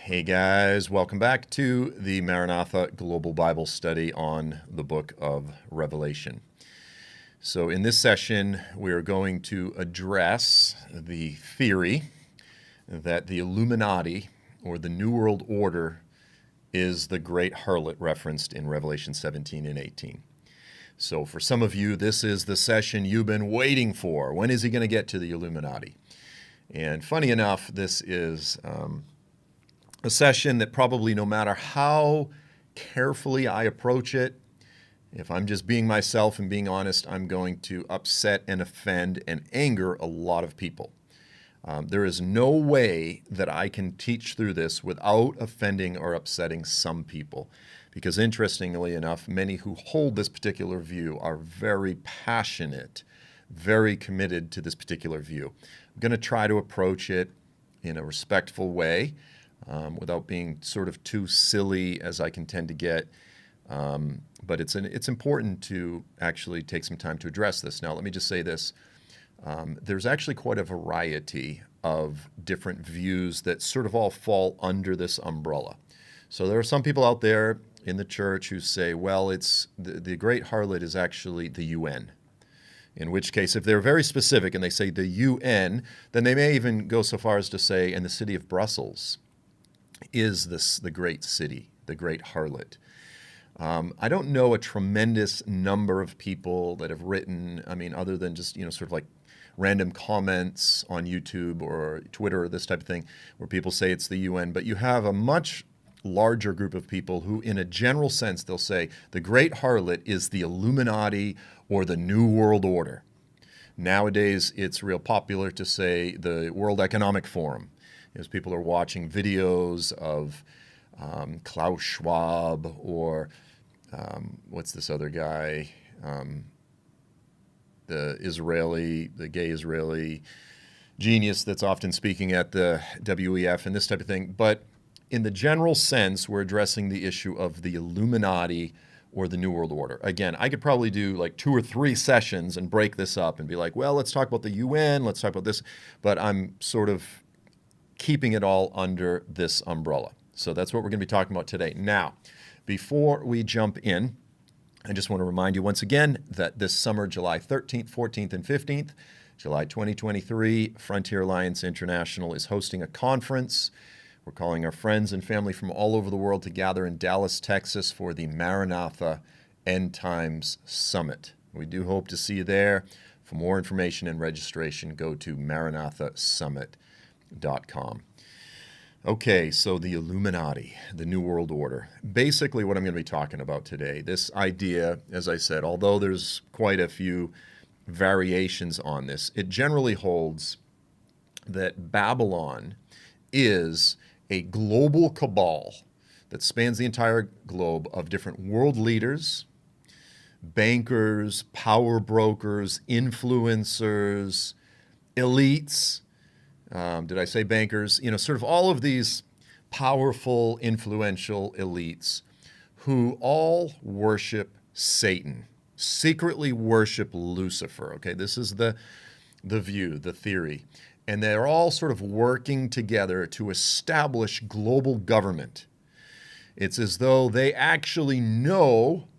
Hey guys, welcome back to the Maranatha Global Bible Study on the book of Revelation. So in this session, we are going to address the theory that the Illuminati, or the New World Order, is the great harlot referenced in Revelation 17 and 18. So for some of you, this is the session you've been waiting for. When is he going to get to the Illuminati? And funny enough, this is a session that probably, no matter how carefully I approach it, if I'm just being myself and being honest, I'm going to upset and offend and anger a lot of people. There is no way that I can teach through this without offending or upsetting some people. Because interestingly enough, many who hold this particular view are very passionate, very committed to this particular view. I'm going to try to approach it in a respectful way, without being sort of too silly as I can tend to get. But it's important to actually take some time to address this. Now, let me just say this. There's actually quite a variety of different views that sort of all fall under this umbrella. So there are some people out there in the church who say, well, it's the great harlot is actually the UN. In which case, if they're very specific and they say the UN, then they may even go so far as to say, in the city of Brussels is this the great city, the great harlot. I don't know a tremendous number of people that have written, other than just, sort of like random comments on YouTube or Twitter or this type of thing, where people say it's the UN, but you have a much larger group of people who, in a general sense, they'll say the great harlot is the Illuminati or the New World Order. Nowadays, it's real popular to say the World Economic Forum, as people are watching videos of Klaus Schwab or what's this other guy, the gay Israeli genius that's often speaking at the WEF and this type of thing. But in the general sense, we're addressing the issue of the Illuminati or the New World Order. Again, I could probably do like 2 or 3 sessions and break this up and be like, well, let's talk about the UN, let's talk about this. But I'm sort of keeping it all under this umbrella. So that's what we're going to be talking about today. Now, before we jump in, I just want to remind you once again that this summer, July 13th, 14th, and 15th, July 2023, Frontier Alliance International is hosting a conference. We're calling our friends and family from all over the world to gather in Dallas, Texas for the Maranatha End Times Summit. We do hope to see you there. For more information and registration, go to maranatha.summit.com. Okay, so the Illuminati, the New World Order. Basically what I'm going to be talking about today, this idea, as I said, although there's quite a few variations on this, it generally holds that Babylon is a global cabal that spans the entire globe of different world leaders, bankers, power brokers, influencers, elites. Did I say bankers? Sort of all of these powerful, influential elites who all worship Satan, secretly worship Lucifer. Okay, this is the view, the theory. And they're all sort of working together to establish global government. It's as though they actually know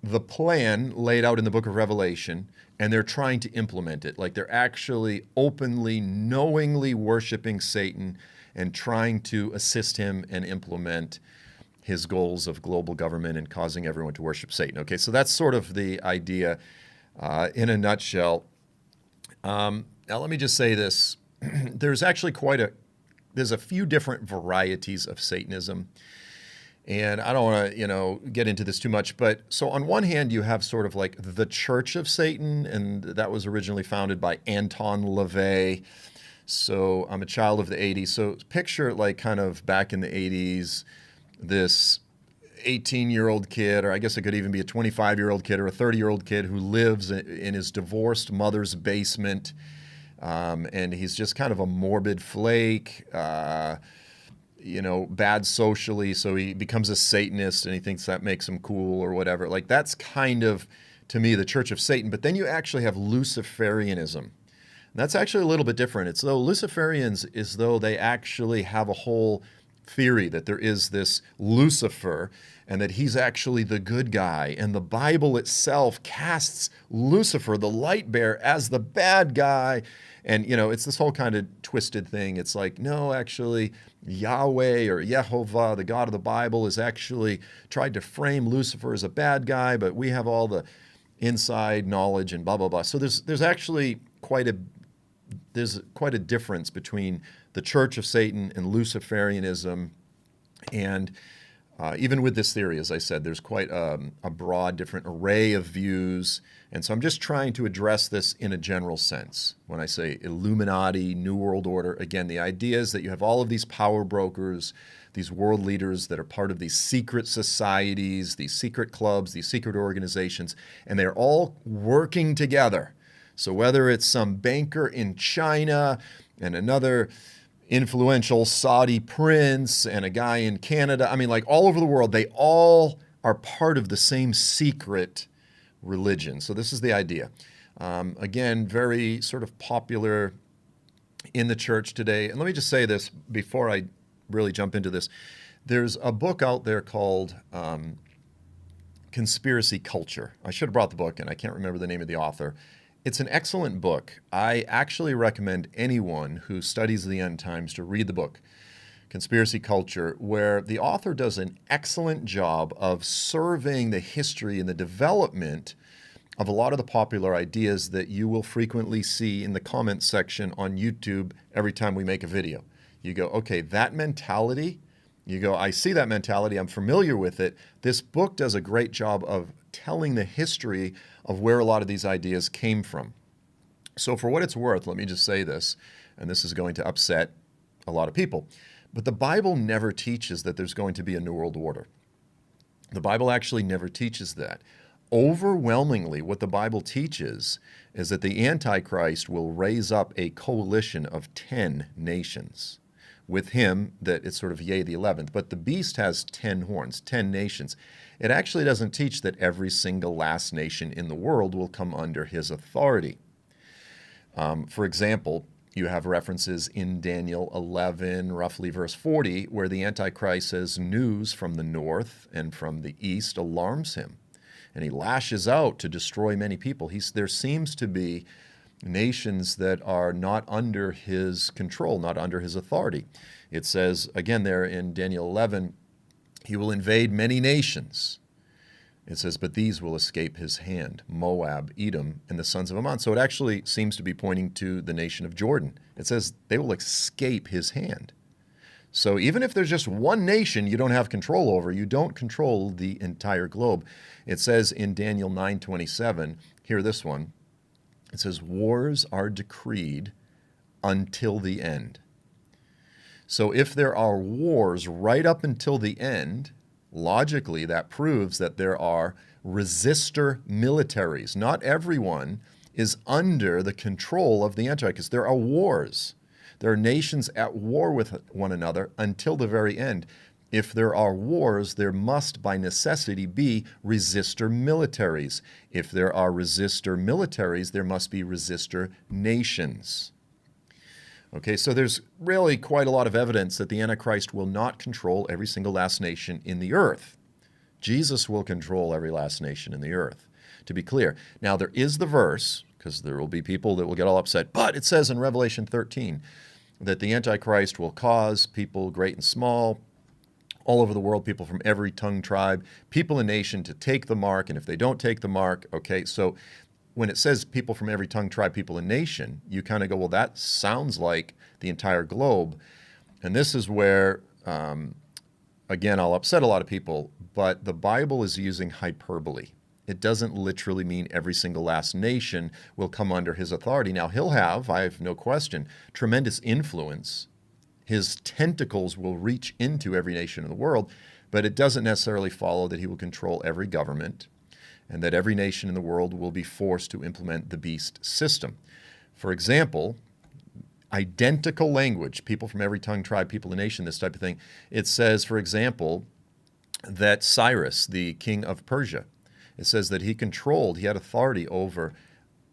the plan laid out in the book of Revelation, and they're trying to implement it. Like they're actually openly, knowingly worshiping Satan and trying to assist him and implement his goals of global government and causing everyone to worship Satan. Okay, so that's sort of the idea in a nutshell. Now let me just say this. There's actually there's a few different varieties of Satanism. And I don't want to, get into this too much, but so on one hand, you have sort of like the Church of Satan, and that was originally founded by Anton LaVey. So I'm a child of the 80s. So picture like kind of back in the 80s, this 18-year-old kid, or I guess it could even be a 25-year-old kid or a 30-year-old kid who lives in his divorced mother's basement. And he's just kind of a morbid flake, bad socially, so he becomes a Satanist and he thinks that makes him cool or whatever. Like that's kind of, to me, the Church of Satan. But then you actually have Luciferianism. That's actually a little bit different. It's though Luciferians is though they actually have a whole theory that there is this Lucifer and that he's actually the good guy. And the Bible itself casts Lucifer, the light bearer, as the bad guy. And, it's this whole kind of twisted thing. It's like, no, actually, Yahweh or Yehovah, the God of the Bible, has actually tried to frame Lucifer as a bad guy, but we have all the inside knowledge and blah, blah, blah. So there's actually quite a difference between the Church of Satan and Luciferianism. And even with this theory, as I said, there's quite a broad, different array of views. And so I'm just trying to address this in a general sense. When I say Illuminati, New World Order, again, the idea is that you have all of these power brokers, these world leaders that are part of these secret societies, these secret clubs, these secret organizations, and they're all working together. So whether it's some banker in China and another influential Saudi prince and a guy in Canada, all over the world, they all are part of the same secret religion. So this is the idea. Again, very sort of popular in the church today. And let me just say this before I really jump into this. There's a book out there called Conspiracy Culture. I should have brought the book, and I can't remember the name of the author. It's an excellent book. I actually recommend anyone who studies the end times to read the book, Conspiracy Culture, where the author does an excellent job of surveying the history and the development of a lot of the popular ideas that you will frequently see in the comments section on YouTube every time we make a video. You go, okay, that mentality, you go, I see that mentality, I'm familiar with it. This book does a great job of telling the history of where a lot of these ideas came from. So for what it's worth, let me just say this, and this is going to upset a lot of people, but the Bible never teaches that there's going to be a New World Order. The Bible actually never teaches that. Overwhelmingly, what the Bible teaches is that the Antichrist will raise up a coalition of 10 nations. With him, that it's sort of yea, the 11th. But the beast has 10 horns, 10 nations. It actually doesn't teach that every single last nation in the world will come under his authority. For example, you have references in Daniel 11, roughly verse 40, where the Antichrist says news from the north and from the east alarms him. And he lashes out to destroy many people. There seems to be nations that are not under his control, not under his authority. It says, again there in Daniel 11, he will invade many nations. It says, but these will escape his hand, Moab, Edom, and the sons of Ammon. So it actually seems to be pointing to the nation of Jordan. It says they will escape his hand. So even if there's just one nation you don't have control over, you don't control the entire globe. It says in Daniel 9:27, hear this one, it says, wars are decreed until the end. So if there are wars right up until the end, logically that proves that there are resistor militaries. Not everyone is under the control of the Antichrist. There are wars. There are nations at war with one another until the very end. If there are wars, there must by necessity be resistor militaries. If there are resistor militaries, there must be resistor nations. Okay, so there's really quite a lot of evidence that the Antichrist will not control every single last nation in the earth. Jesus will control every last nation in the earth, to be clear. Now, there is the verse, because there will be people that will get all upset, but it says in Revelation 13 that the Antichrist will cause people great and small, all over the world, people from every tongue, tribe, people and nation to take the mark, and if they don't take the mark, okay, so when it says people from every tongue, tribe, people, and nation, you kind of go, well, that sounds like the entire globe. And this is where, again, I'll upset a lot of people, but the Bible is using hyperbole. It doesn't literally mean every single last nation will come under his authority. Now, he'll have, I have no question, tremendous influence. His tentacles will reach into every nation in the world, but it doesn't necessarily follow that he will control every government and that every nation in the world will be forced to implement the beast system. For example, identical language, people from every tongue, tribe, people, and nation, this type of thing. It says, for example, that Cyrus, the king of Persia, it says that he had authority over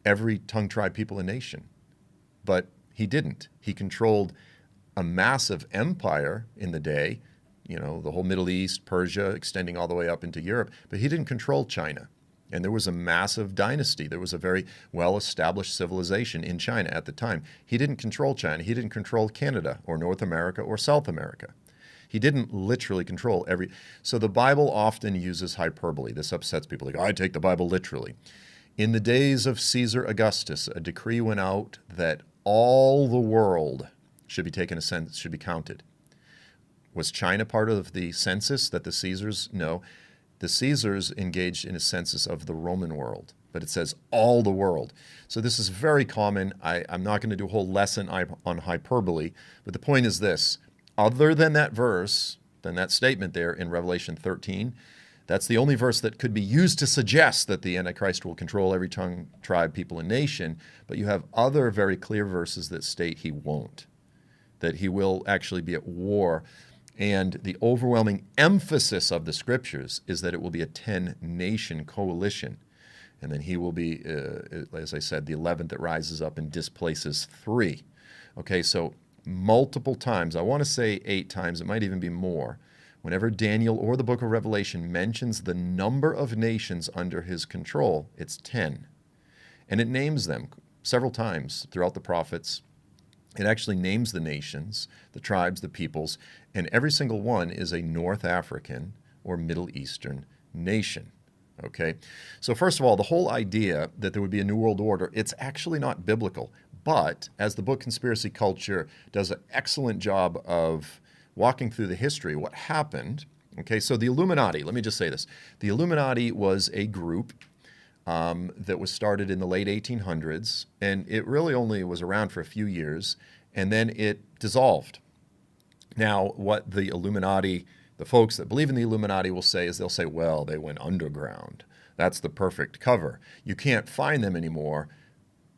every tongue, tribe, people, and nation. But he didn't. He controlled a massive empire in the day, the whole Middle East, Persia, extending all the way up into Europe, but he didn't control China. And there was a massive dynasty. There was a very well-established civilization in China at the time. He didn't control China. He didn't control Canada or North America or South America. He didn't literally control every... So the Bible often uses hyperbole. This upsets people. Like, I take the Bible literally. In the days of Caesar Augustus, a decree went out that all the world should be taken should be counted. Was China part of the census that the Caesars? No. The Caesars engaged in a census of the Roman world, but it says all the world. So this is very common. I'm not going to do a whole lesson on hyperbole, but the point is this. Other than that verse, than that statement there in Revelation 13, that's the only verse that could be used to suggest that the Antichrist will control every tongue, tribe, people, and nation, but you have other very clear verses that state he won't, that he will actually be at war. And the overwhelming emphasis of the scriptures is that it will be a 10-nation coalition. And then he will be, as I said, the 11th that rises up and displaces 3. Okay, so multiple times, I want to say 8 times, it might even be more, whenever Daniel or the book of Revelation mentions the number of nations under his control, it's 10. And it names them several times throughout the prophets. It actually names the nations, the tribes, the peoples, and every single one is a North African or Middle Eastern nation. Okay? So first of all, the whole idea that there would be a New World Order, it's actually not biblical. But as the book Conspiracy Culture does an excellent job of walking through the history, what happened, okay, so the Illuminati, let me just say this. The Illuminati was a group that was started in the late 1800s, and it really only was around for a few years, and then it dissolved. Now, what the Illuminati, the folks that believe in the Illuminati will say is they'll say, well, they went underground. That's the perfect cover. You can't find them anymore.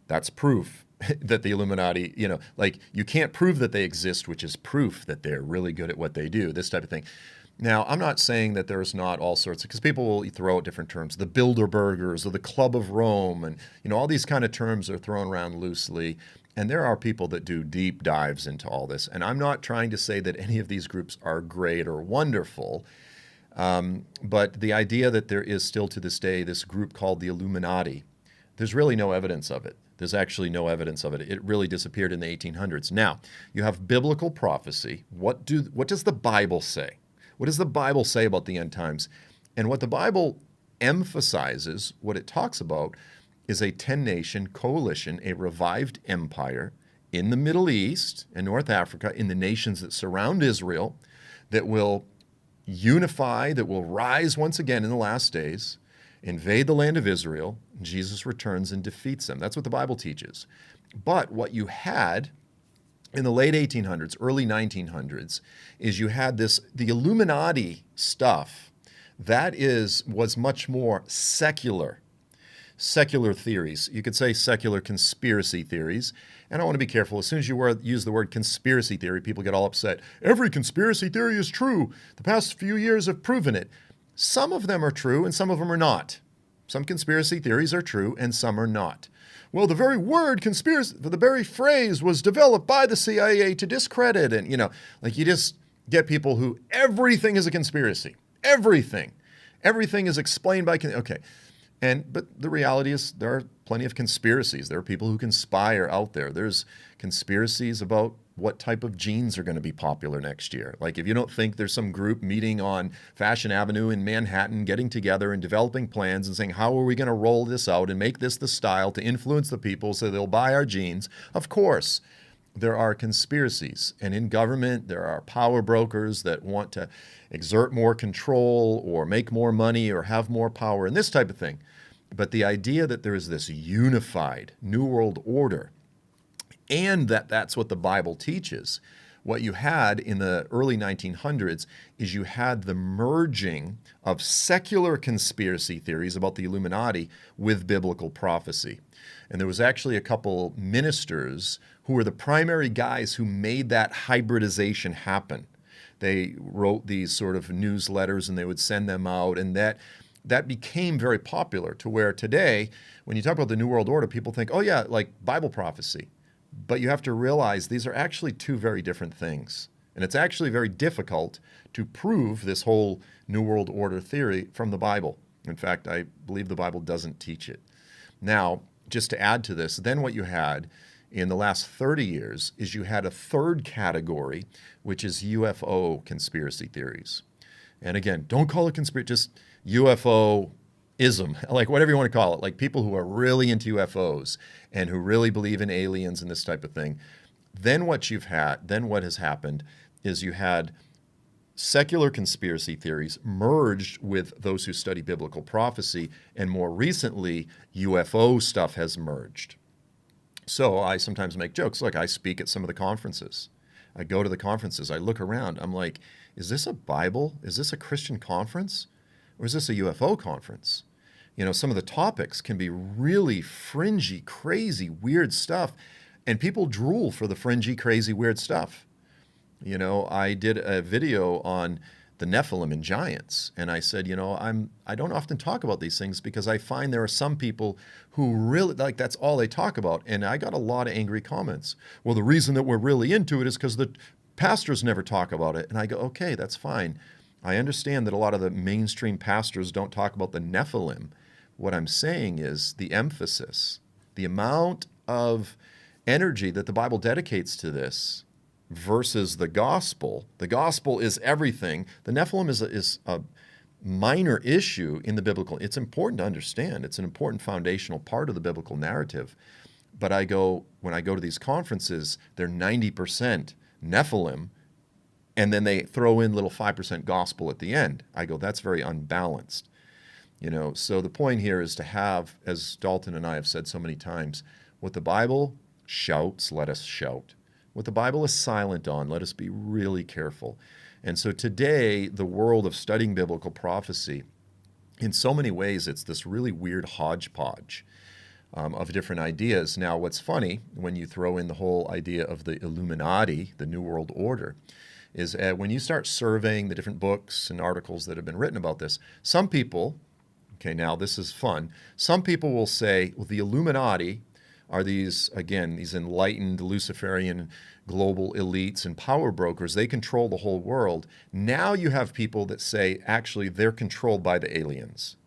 That's proof that the Illuminati, like you can't prove that they exist, which is proof that they're really good at what they do, this type of thing. Now, I'm not saying that there's not all sorts, because people will throw out different terms, the Bilderbergers or the Club of Rome, and all these kind of terms are thrown around loosely. And there are people that do deep dives into all this. And I'm not trying to say that any of these groups are great or wonderful, but the idea that there is still to this day this group called the Illuminati, there's really no evidence of it. There's actually no evidence of it. It really disappeared in the 1800s. Now, you have biblical prophecy. What does the Bible say? What does the Bible say about the end times? And what the Bible emphasizes, what it talks about, is a 10-nation coalition, a revived empire in the Middle East and North Africa, in the nations that surround Israel, that will unify, that will rise once again in the last days, invade the land of Israel. Jesus returns and defeats them. That's what the Bible teaches. But what you had in the late 1800s, early 1900s, is you had the Illuminati stuff that was much more secular theories. You could say secular conspiracy theories. And I want to be careful. As soon as you use the word conspiracy theory, people get all upset. Every conspiracy theory is true. The past few years have proven it. Some of them are true and some of them are not. Some conspiracy theories are true and some are not. Well, the very word conspiracy, the very phrase was developed by the CIA to discredit. And, you just get people who everything is a conspiracy. Everything. Everything is explained by, okay. But the reality is there are plenty of conspiracies. There are people who conspire out there. There's conspiracies about what type of jeans are going to be popular next year. Like if you don't think there's some group meeting on Fashion Avenue in Manhattan, getting together and developing plans and saying, how are we going to roll this out and make this the style to influence the people so they'll buy our jeans? Of course, there are conspiracies. And in government, there are power brokers that want to exert more control or make more money or have more power and this type of thing. But the idea that there is this unified New World Order and that's what the Bible teaches, what you had in the early 1900s is you had the merging of secular conspiracy theories about the Illuminati with biblical prophecy. And there was actually a couple ministers who were the primary guys who made that hybridization happen. They wrote these sort of newsletters and they would send them out, and that became very popular to where today, when you talk about the New World Order, people think, oh yeah, like Bible prophecy. But you have to realize these are actually two very different things. And it's actually very difficult to prove this whole New World Order theory from the Bible. In fact, I believe the Bible doesn't teach it. Now, just to add to this, then what you had in the last 30 years is you had a third category, which is UFO conspiracy theories. And again, don't call it conspiracy, just UFO-ism, like whatever you want to call it, like people who are really into UFOs and who really believe in aliens and this type of thing. Then what has happened is you had secular conspiracy theories merged with those who study biblical prophecy, and more recently, UFO stuff has merged. So I sometimes make jokes. Look, I speak at some of the conferences. I go to the conferences. I look around. I'm like, is this a Bible? Is this a Christian conference? Or is this a UFO conference? You know, some of the topics can be really fringy, crazy, weird stuff. And people drool for the fringy, crazy, weird stuff. You know, I did a video on the Nephilim and giants, and I said, you know, I don't often talk about these things because I find there are some people who really, like, that's all they talk about. And I got a lot of angry comments. Well, the reason that we're really into it is because the pastors never talk about it. And I go, okay, that's fine. I understand that a lot of the mainstream pastors don't talk about the Nephilim. What I'm saying is the emphasis, the amount of energy that the Bible dedicates to this versus the gospel. The gospel is everything. The Nephilim is a minor issue in the biblical. It's important to understand. It's an important foundational part of the biblical narrative. But when I go to these conferences, they're 90% Nephilim, and then they throw in little 5% gospel at the end. I go, that's very unbalanced. You know, so the point here is to have, as Dalton and I have said so many times, what the Bible shouts, let us shout. What the Bible is silent on, let us be really careful. And so today, the world of studying biblical prophecy, in so many ways, it's this really weird hodgepodge of different ideas. Now, what's funny, when you throw in the whole idea of the Illuminati, the New World Order, is when you start surveying the different books and articles that have been written about this, some people, okay, now this is fun, some people will say, well, the Illuminati are these enlightened Luciferian global elites and power brokers. They control the whole world. Now you have people that say, actually, they're controlled by the aliens.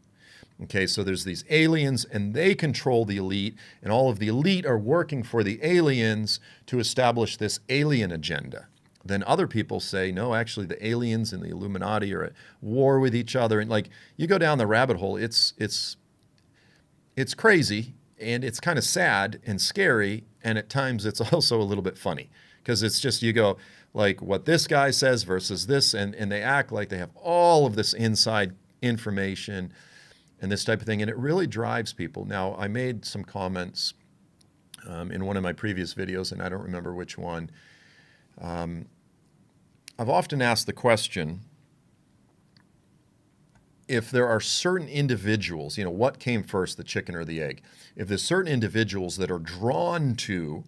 Okay, so there's these aliens, and they control the elite, and all of the elite are working for the aliens to establish this alien agenda. Then other people say, no, actually, the aliens and the Illuminati are at war with each other. And like, you go down the rabbit hole, it's crazy. And it's kind of sad and scary, and at times it's also a little bit funny because it's just you go like what this guy says versus this, and they act like they have all of this inside information and this type of thing, and it really drives people. Now, I made some comments in one of my previous videos, and I don't remember which one. I've often asked the question, if there are certain individuals, you know, what came first, the chicken or the egg? If there's certain individuals that are drawn to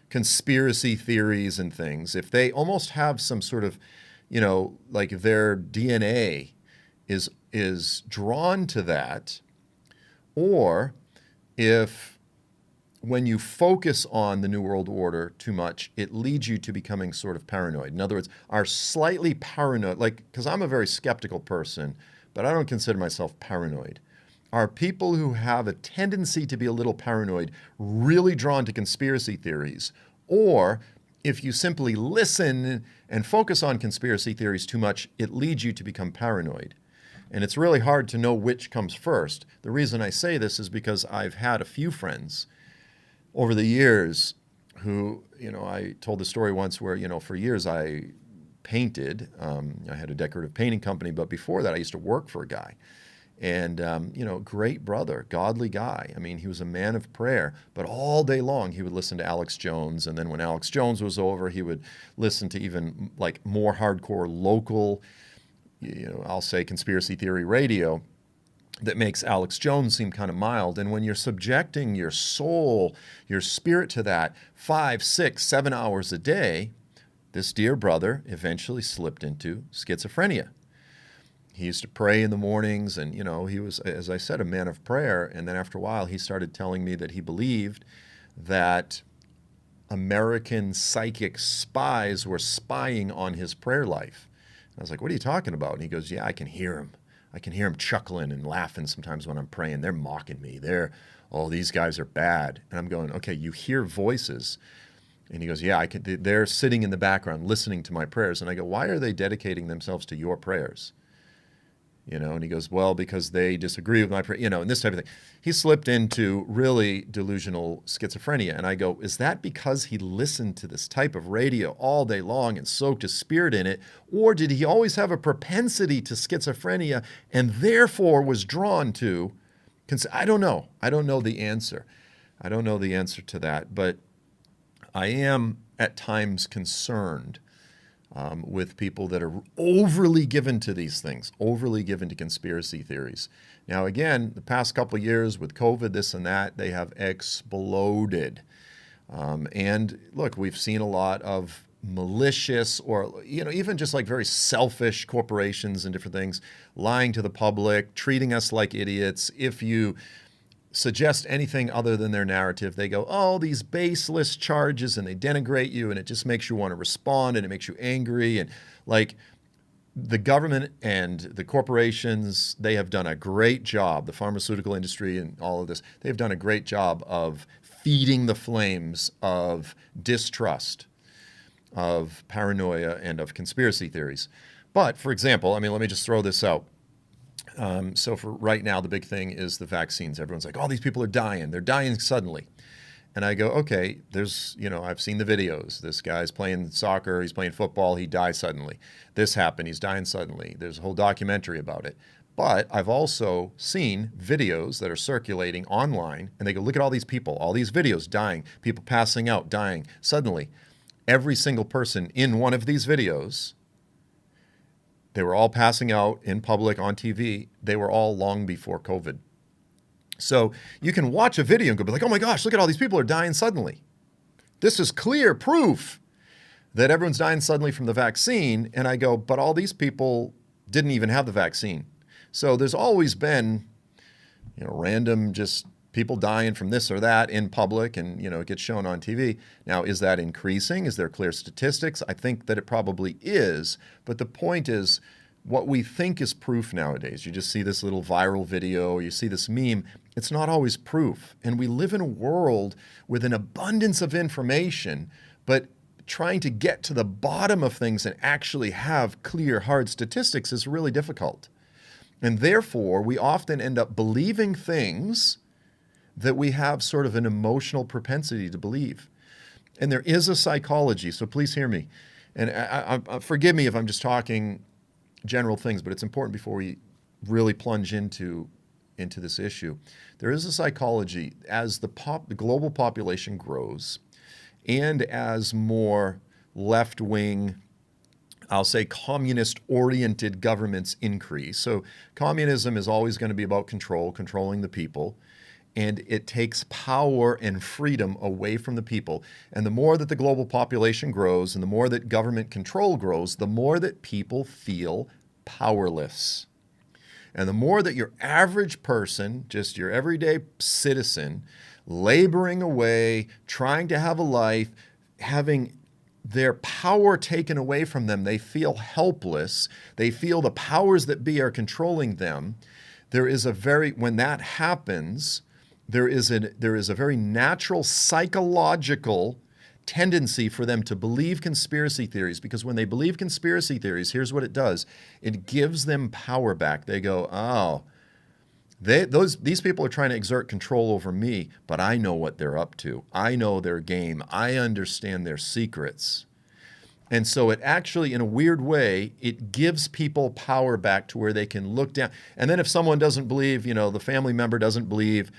conspiracy theories and things, if they almost have some sort of, you know, like their DNA is drawn to that, or if when you focus on the New World Order too much, it leads you to becoming sort of paranoid. In other words, are slightly paranoid, like, because I'm a very skeptical person, but I don't consider myself paranoid. Are people who have a tendency to be a little paranoid really drawn to conspiracy theories? Or if you simply listen and focus on conspiracy theories too much, it leads you to become paranoid. And it's really hard to know which comes first. The reason I say this is because I've had a few friends over the years who, you know, I told the story once where, you know, for years I painted. I had a decorative painting company, but before that I used to work for a guy. And, you know, great brother, godly guy. I mean, he was a man of prayer, but all day long he would listen to Alex Jones. And then when Alex Jones was over, he would listen to even like more hardcore local, you know, I'll say conspiracy theory radio that makes Alex Jones seem kind of mild. And when you're subjecting your soul, your spirit to that 5, 6, 7 hours a day, this dear brother eventually slipped into schizophrenia. He used to pray in the mornings, and, you know, he was, as I said, a man of prayer. And then after a while, he started telling me that he believed that American psychic spies were spying on his prayer life. And I was like, what are you talking about? And he goes, yeah, I can hear him. I can hear him chuckling and laughing sometimes when I'm praying. They're mocking me. Oh, these guys are bad. And I'm going, okay, you hear voices. And he goes, yeah, they're sitting in the background listening to my prayers. And I go, why are they dedicating themselves to your prayers? And he goes, well, because they disagree with my prayer, and this type of thing. He slipped into really delusional schizophrenia. And I go, is that because he listened to this type of radio all day long and soaked his spirit in it? Or did he always have a propensity to schizophrenia and therefore was drawn to, I don't know. I don't know the answer. I don't know the answer to that. But I am at times concerned with people that are overly given to these things, overly given to conspiracy theories. Now, again, the past couple of years with COVID, this and that, they have exploded. And look, we've seen a lot of malicious or, even just like very selfish corporations and different things lying to the public, treating us like idiots. If you suggest anything other than their narrative, they go, oh, these baseless charges, and they denigrate you, and it just makes you want to respond, and it makes you angry. And like the government and the corporations, they have done a great job, the pharmaceutical industry and all of this, they've done a great job of feeding the flames of distrust, of paranoia, and of conspiracy theories. But, for example, let me just throw this out. So for right now, the big thing is the vaccines. Everyone's like, oh, these people are dying. They're dying suddenly. And I go, okay, I've seen the videos. This guy's playing soccer. He's playing football. He dies suddenly. This happened. He's dying suddenly. There's a whole documentary about it. But I've also seen videos that are circulating online, and they go, look at all these people, all these videos dying, people passing out, dying. Suddenly, every single person in one of these videos, they were all passing out in public on TV. They were all long before COVID. So you can watch a video and go, like, oh my gosh, look at all these people are dying suddenly. This is clear proof that everyone's dying suddenly from the vaccine. And I go, but all these people didn't even have the vaccine. So there's always been, random just people dying from this or that in public, and, it gets shown on TV. Now, is that increasing? Is there clear statistics? I think that it probably is. But the point is, what we think is proof nowadays, you just see this little viral video, you see this meme, it's not always proof. And we live in a world with an abundance of information, but trying to get to the bottom of things and actually have clear, hard statistics is really difficult. And therefore, we often end up believing things that we have sort of an emotional propensity to believe. And there is a psychology, so please hear me. And forgive me if I'm just talking general things, but it's important before we really plunge into this issue. There is a psychology as the global population grows, and as more left-wing, I'll say communist-oriented governments increase. So communism is always going to be about controlling the people. And it takes power and freedom away from the people. And the more that the global population grows and the more that government control grows, the more that people feel powerless. And the more that your average person, just your everyday citizen, laboring away, trying to have a life, having their power taken away from them, they feel helpless. They feel the powers that be are controlling them. When that happens, there is a very natural psychological tendency for them to believe conspiracy theories, because when they believe conspiracy theories, here's what it does. It gives them power back. They go, oh, these people are trying to exert control over me, but I know what they're up to. I know their game. I understand their secrets. And so it actually, in a weird way, it gives people power back to where they can look down. And then if someone doesn't believe, the family member doesn't believe,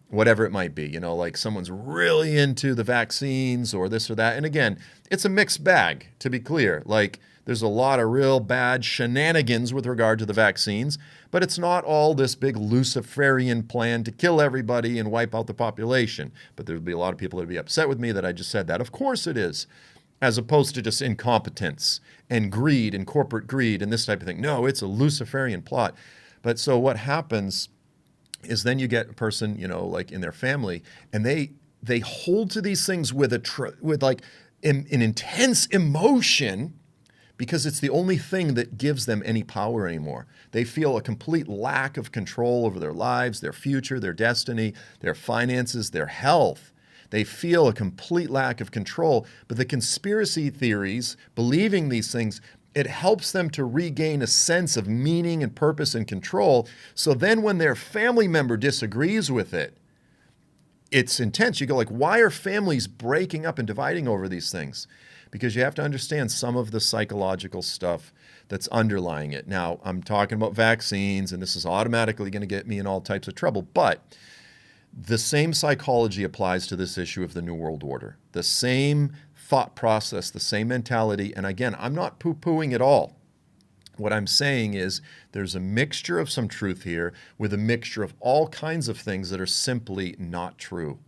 whatever it might be, like someone's really into the vaccines or this or that. And again, it's a mixed bag, to be clear. Like, there's a lot of real bad shenanigans with regard to the vaccines, but it's not all this big Luciferian plan to kill everybody and wipe out the population. But there'd be a lot of people that'd be upset with me that I just said that. Of course it is, as opposed to just incompetence and greed and corporate greed and this type of thing. No, it's a Luciferian plot. But so what happens is then you get a person, like in their family, and they they hold to these things with with like an intense emotion because it's the only thing that gives them any power anymore. They feel a complete lack of control over their lives, their future, their destiny, their finances, their health. They feel a complete lack of control. But the conspiracy theories, believing these things, it helps them to regain a sense of meaning and purpose and control. So then when their family member disagrees with it, it's intense. You go like, why are families breaking up and dividing over these things? Because you have to understand some of the psychological stuff that's underlying it. Now, I'm talking about vaccines, and this is automatically going to get me in all types of trouble, but the same psychology applies to this issue of the New World Order. The same thought process, the same mentality, and again, I'm not poo-pooing at all. What I'm saying is there's a mixture of some truth here with a mixture of all kinds of things that are simply not true.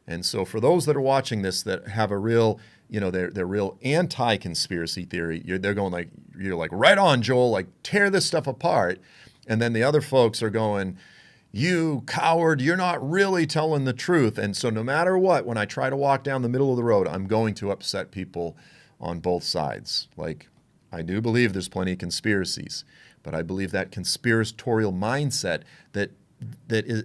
And so for those that are watching this that have a real, they're real anti-conspiracy theory, they're going like, you're like, right on, Joel, like tear this stuff apart. And then the other folks are going, you coward, you're not really telling the truth. And so no matter what, when I try to walk down the middle of the road, I'm going to upset people on both sides. Like, I do believe there's plenty of conspiracies, but I believe that conspiratorial mindset that is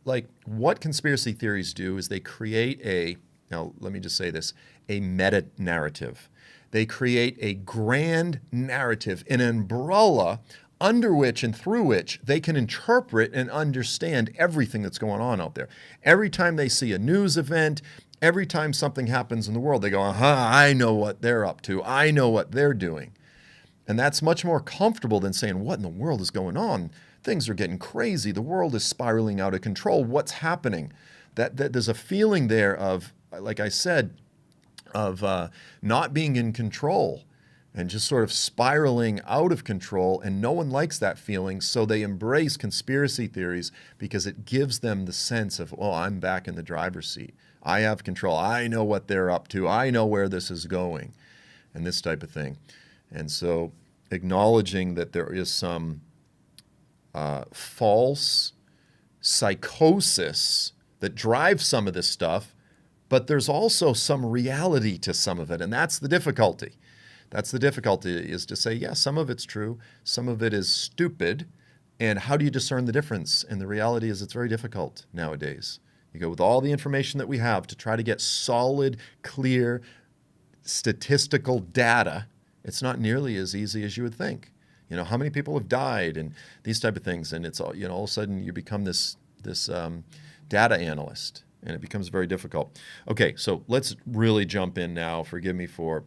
like what conspiracy theories do is they create now let me just say this, a meta narrative. They create a grand narrative, an umbrella under which and through which they can interpret and understand everything that's going on out there. Every time they see a news event, every time something happens in the world, they go, I know what they're up to. I know what they're doing. And that's much more comfortable than saying, what in the world is going on? Things are getting crazy. The world is spiraling out of control. What's happening? That there's a feeling there of, like I said, of not being in control and just sort of spiraling out of control. And no one likes that feeling. So they embrace conspiracy theories because it gives them the sense of, oh, I'm back in the driver's seat. I have control. I know what they're up to. I know where this is going, and this type of thing. And so acknowledging that there is some false psychosis that drives some of this stuff, but there's also some reality to some of it, and that's the difficulty. That's the difficulty, is to say, yeah, some of it's true, some of it is stupid, and how do you discern the difference? And the reality is it's very difficult nowadays. You go with all the information that we have to try to get solid, clear, statistical data. It's not nearly as easy as you would think. How many people have died and these type of things. And it's all, all of a sudden you become this data analyst, and it becomes very difficult. Okay, so let's really jump in now. Forgive me for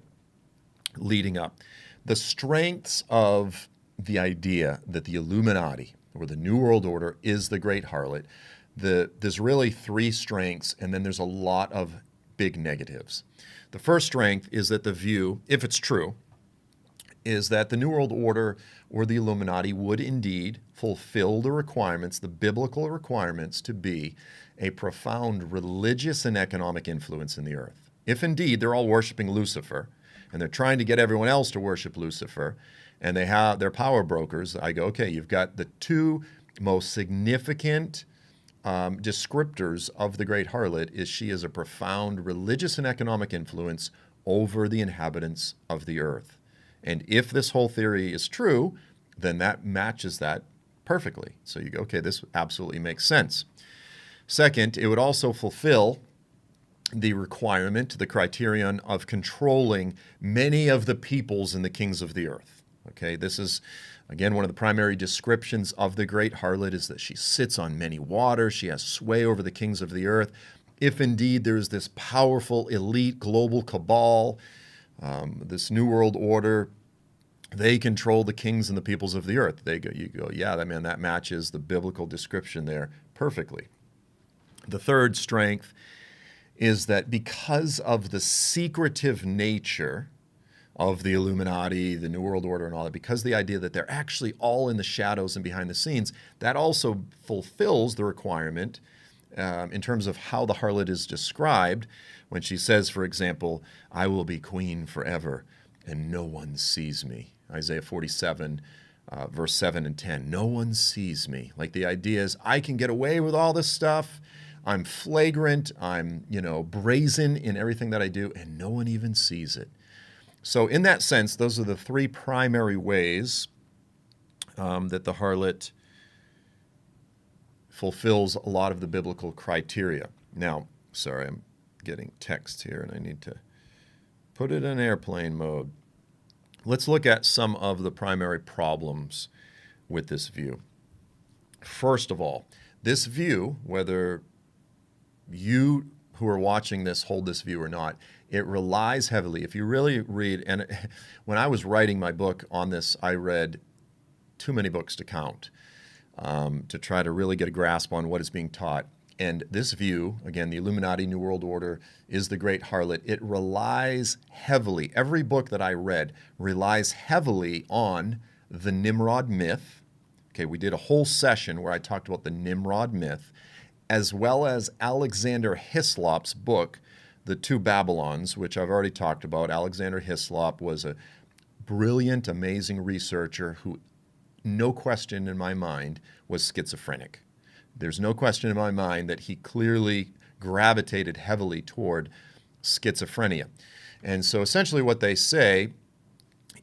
leading up. The strengths of the idea that the Illuminati or the New World Order is the great harlot. There's really three strengths, and then there's a lot of big negatives. The first strength is that the view, if it's true, is that the New World Order or the Illuminati would indeed fulfill the requirements, the biblical requirements, to be a profound religious and economic influence in the earth. If indeed they're all worshiping Lucifer, and they're trying to get everyone else to worship Lucifer, and they're power brokers, I go, okay, you've got the two most significant descriptors of the great harlot is she is a profound religious and economic influence over the inhabitants of the earth. And if this whole theory is true, then that matches that perfectly. So you go, okay, this absolutely makes sense. Second, it would also fulfill the requirement, the criterion of controlling many of the peoples and the kings of the earth. Okay, this is, again, one of the primary descriptions of the great harlot is that she sits on many waters. She has sway over the kings of the earth. If indeed there's this powerful elite global cabal, this New World Order, they control the kings and the peoples of the earth. You go, yeah, that matches the biblical description there perfectly. The third strength is that because of the secretive nature of the Illuminati, the New World Order, and all that, because the idea that they're actually all in the shadows and behind the scenes, that also fulfills the requirement in terms of how the harlot is described when she says, for example, I will be queen forever and no one sees me. Isaiah 47, verse 7 and 10. No one sees me. Like the idea is I can get away with all this stuff. I'm flagrant, I'm, brazen in everything that I do, and no one even sees it. So in that sense, those are the three primary ways that the harlot fulfills a lot of the biblical criteria. Now, sorry, I'm getting text here, and I need to put it in airplane mode. Let's look at some of the primary problems with this view. First of all, this view, whether you who are watching this hold this view or not, it relies heavily. If you really read, and when I was writing my book on this, I read too many books to count to try to really get a grasp on what is being taught. And this view, again, the Illuminati, New World Order, is the great harlot. It relies heavily, every book that I read relies heavily on the Nimrod myth. Okay, we did a whole session where I talked about the Nimrod myth, as well as Alexander Hislop's book, The Two Babylons, which I've already talked about. Alexander Hislop was a brilliant, amazing researcher who, no question in my mind, was schizophrenic. There's no question in my mind that he clearly gravitated heavily toward schizophrenia. And so essentially what they say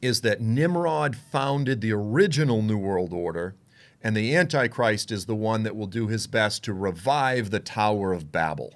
is that Nimrod founded the original New World Order, and the Antichrist is the one that will do his best to revive the Tower of Babel.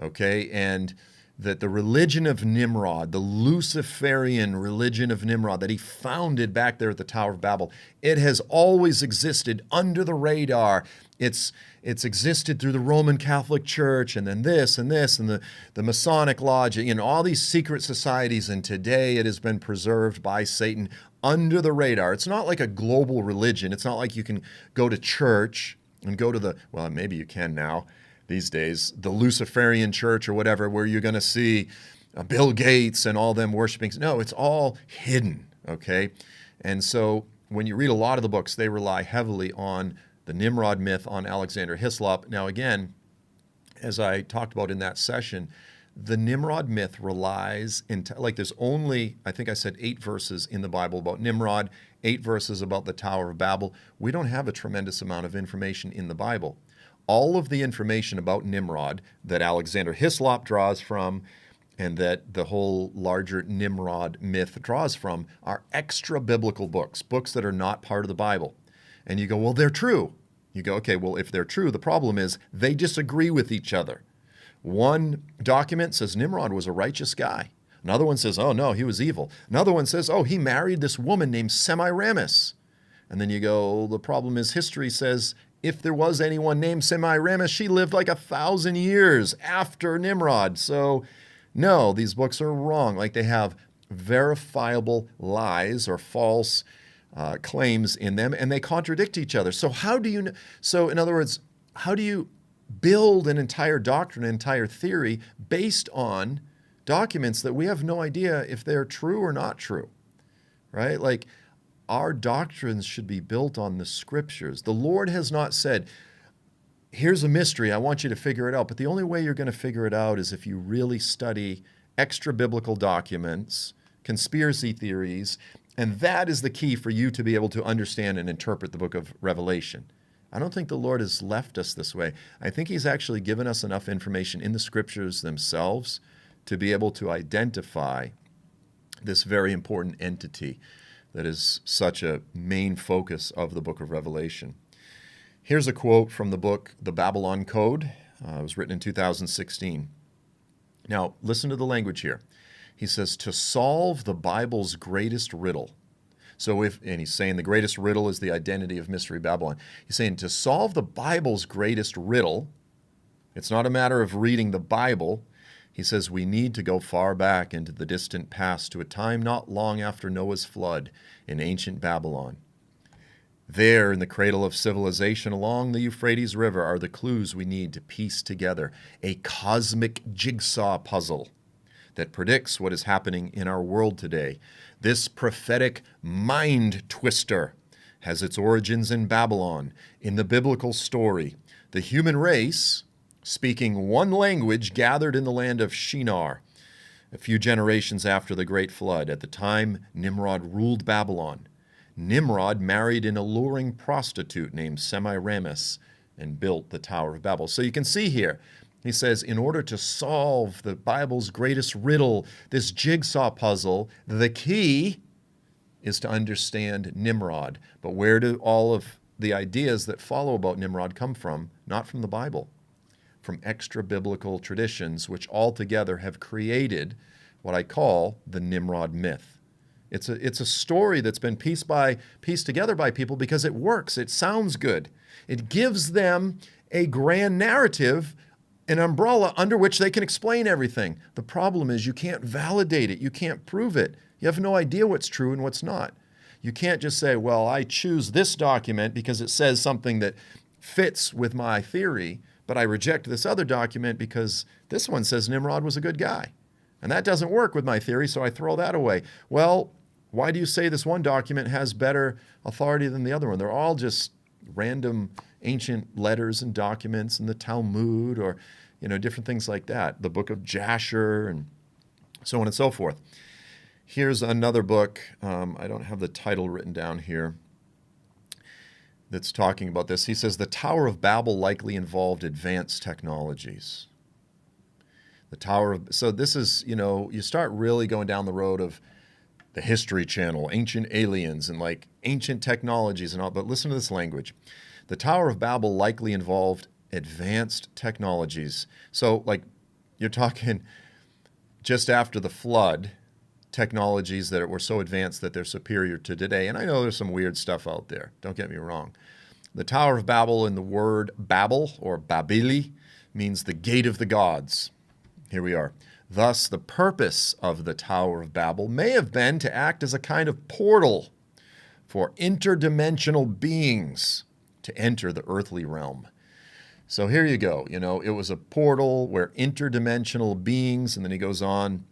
Okay, and that the religion of Nimrod, the Luciferian religion of Nimrod that he founded back there at the Tower of Babel, it has always existed under the radar. It's existed through the Roman Catholic Church, and then this and this, and the Masonic Lodge, all these secret societies, and today it has been preserved by Satan under the radar. It's not like a global religion. It's not like you can go to church and go to well, maybe you can now, these days, the Luciferian church or whatever, where you're going to see Bill Gates and all them worshiping. No, it's all hidden, okay? And so when you read a lot of the books, they rely heavily on the Nimrod myth, on Alexander Hislop. Now again, as I talked about in that session, the Nimrod myth relies, there's only, I think I said 8 verses in the Bible about Nimrod, 8 verses about the Tower of Babel. We don't have a tremendous amount of information in the Bible. All of the information about Nimrod that Alexander Hislop draws from and that the whole larger Nimrod myth draws from are extra biblical books that are not part of the Bible. And you go, well, they're true. You go, okay, well, if they're true, the problem is they disagree with each other. One document says Nimrod was a righteous guy. Another one says, oh, no, he was evil. Another one says, oh, he married this woman named Semiramis. And then you go, the problem is history says if there was anyone named Semiramis, she lived like 1,000 years after Nimrod. So, no, these books are wrong. They have verifiable lies or false claims in them, and they contradict each other. So how do you? So in other words, how do you build an entire doctrine, an entire theory based on documents that we have no idea if they're true or not true, right? Our doctrines should be built on the scriptures. The Lord has not said, here's a mystery, I want you to figure it out. But the only way you're going to figure it out is if you really study extra biblical documents, conspiracy theories, and that is the key for you to be able to understand and interpret the book of Revelation. I don't think the Lord has left us this way. I think he's actually given us enough information in the scriptures themselves to be able to identify this very important entity that is such a main focus of the book of Revelation. Here's a quote from the book, The Babylon Code. It was written in 2016. Now, listen to the language here. He says, to solve the Bible's greatest riddle. And he's saying the greatest riddle is the identity of Mystery Babylon. He's saying to solve the Bible's greatest riddle, it's not a matter of reading the Bible. He says we need to go far back into the distant past to a time not long after Noah's flood in ancient Babylon. There, in the cradle of civilization along the Euphrates River, are the clues we need to piece together a cosmic jigsaw puzzle that predicts what is happening in our world today. This prophetic mind twister has its origins in Babylon. In the biblical story, the human race, speaking one language, gathered in the land of Shinar a few generations after the Great Flood. At the time Nimrod ruled Babylon, Nimrod married an alluring prostitute named Semiramis and built the Tower of Babel. So you can see here, he says, in order to solve the Bible's greatest riddle, this jigsaw puzzle, the key is to understand Nimrod. But where do all of the ideas that follow about Nimrod come from? Not from the Bible, from extra-biblical traditions, which altogether have created what I call the Nimrod myth. It's a story that's been pieced together by people because it works. It sounds good. It gives them a grand narrative, an umbrella under which they can explain everything. The problem is you can't validate it. You can't prove it. You have no idea what's true and what's not. You can't just say, well, I choose this document because it says something that fits with my theory, but I reject this other document because this one says Nimrod was a good guy. And that doesn't work with my theory, so I throw that away. Well, why do you say this one document has better authority than the other one? They're all just random ancient letters and documents in the Talmud or, different things like that. The book of Jasher and so on and so forth. Here's another book. I don't have the title written down here that's talking about this. He says, the Tower of Babel likely involved advanced technologies. So this is, you start really going down the road of the History Channel, ancient aliens, and like ancient technologies and all, but listen to this language. The Tower of Babel likely involved advanced technologies. So like you're talking just after the flood, technologies that were so advanced that they're superior to today. And I know there's some weird stuff out there. Don't get me wrong. The Tower of Babel in the word Babel or Babili means the gate of the gods. Here we are. Thus, the purpose of the Tower of Babel may have been to act as a kind of portal for interdimensional beings to enter the earthly realm. So here you go. It was a portal where interdimensional beings, and then he goes on,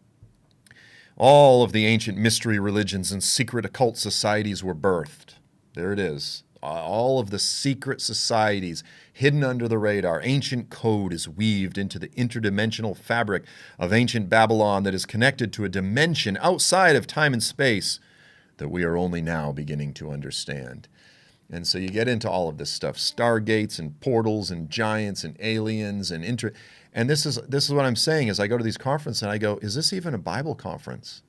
all of the ancient mystery religions and secret occult societies were birthed. There it is. All of the secret societies hidden under the radar. Ancient code is weaved into the interdimensional fabric of ancient Babylon that is connected to a dimension outside of time and space that we are only now beginning to understand. And so you get into all of this stuff, stargates and portals and giants and aliens and and this is what I'm saying is I go to these conferences and I go, is this even a Bible conference?